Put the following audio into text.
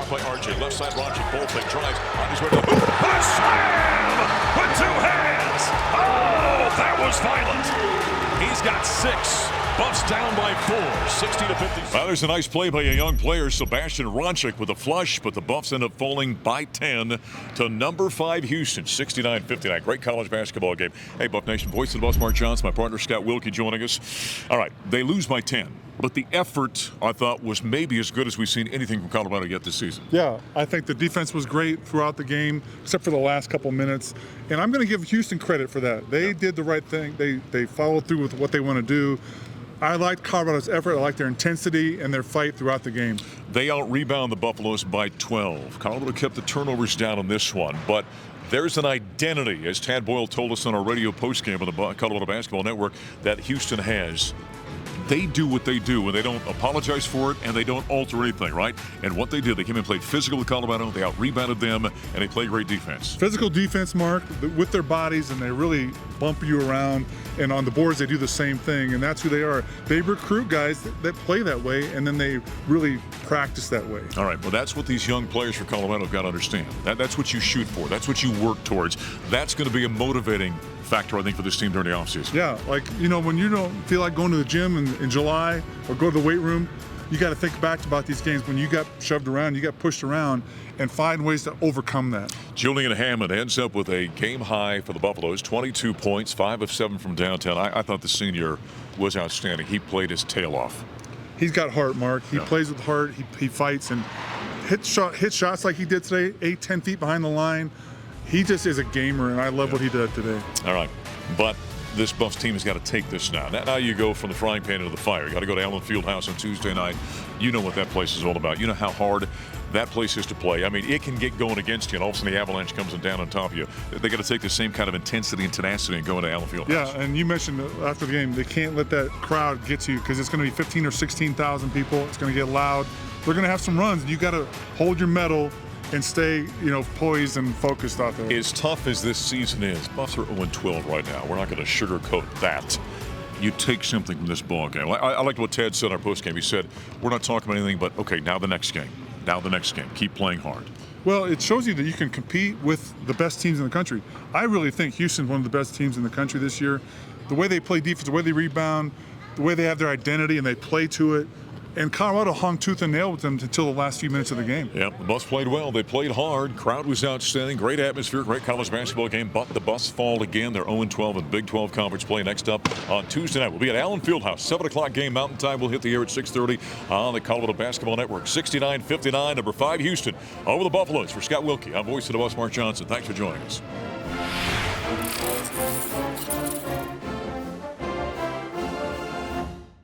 Out by RJ. Left side, Ronchik. Bull fake drives. On his way to the hoop. A slam with 2 hands. Oh, that was violent. He's got 6. Buffs down by 4, 60 to 50. Well, there's a nice play by a young player, Sebastian Ronchik, with a flush, but the Buffs end up falling by 10 to number 5 Houston, 69-59. Great college basketball game. Hey, Buff Nation, voice of the Buffs, Mark Johnson, my partner Scott Wilke joining us. All right, they lose by 10, but the effort, I thought, was maybe as good as we've seen anything from Colorado yet this season. Yeah, I think the defense was great throughout the game, except for the last couple minutes. And I'm going to give Houston credit for that. They did the right thing. They followed through with what they want to do. I liked Colorado's effort. I liked their intensity and their fight throughout the game. They out-rebound the Buffaloes by 12. Colorado kept the turnovers down on this one, but there's an identity, as Tad Boyle told us on our radio postgame on the Colorado Basketball Network, that Houston has. They do what they do, and they don't apologize for it, and they don't alter anything, right? And what they did, they came and played physical with Colorado. They out-rebounded them, and they played great defense. Physical defense, Mark, with their bodies, and they really bump you around. And on the boards, they do the same thing, and that's who they are. They recruit guys that play that way, and then they really practice that way. All right, well, that's what these young players for Colorado have got to understand. That's what you shoot for. That's what you work towards. That's going to be a motivating factor, I think, for this team during the offseason. Yeah, like, you know, when you don't feel like going to the gym in July or go to the weight room, you got to think back about these games when you got shoved around, you got pushed around, and find ways to overcome that. Julian Hammond ends up with a game high for the Buffaloes, 22 points, 5 of 7 from downtown. I thought the senior was outstanding. He played his tail off. He's got heart, Mark. He plays with heart. He fights and hit shots like he did today, 8-10 feet behind the line. He just is a gamer, and I love what he did today. All right, but this Buffs team has got to take this now. Now you go from the frying pan into the fire. You got to go to Allen Fieldhouse on Tuesday night. You know what that place is all about. You know how hard that place is to play. I mean, it can get going against you, and all of a sudden the avalanche comes down on top of you. They got to take the same kind of intensity and tenacity and go into Allen Fieldhouse. Yeah, and you mentioned after the game, they can't let that crowd get to you because it's going to be 15 or 16,000 people. It's going to get loud. They're going to have some runs, and you got to hold your mettle and stay, you know, poised and focused out there. As tough as this season is, Buffs are 0-12 right now. We're not going to sugarcoat that. You take something from this ball game. I liked what Ted said in our postgame. He said, we're not talking about anything but, okay, now the next game. Now the next game. Keep playing hard. Well, it shows you that you can compete with the best teams in the country. I really think Houston's one of the best teams in the country this year. The way they play defense, the way they rebound, the way they have their identity and they play to it. And Colorado hung tooth and nail with them until the last few minutes of the game. Yeah, the Buffs played well. They played hard. Crowd was outstanding. Great atmosphere. Great college basketball game. But the Buffs fall again. They're 0-12 in Big 12 conference play. Next up on Tuesday night, we'll be at Allen Fieldhouse. 7 o'clock game Mountain Time. We'll hit the air at 6:30 on the Colorado Basketball Network. 69-59, number 5 Houston over the Buffaloes. For Scott Wilke, I'm voice of the Buffs, Mark Johnson. Thanks for joining us.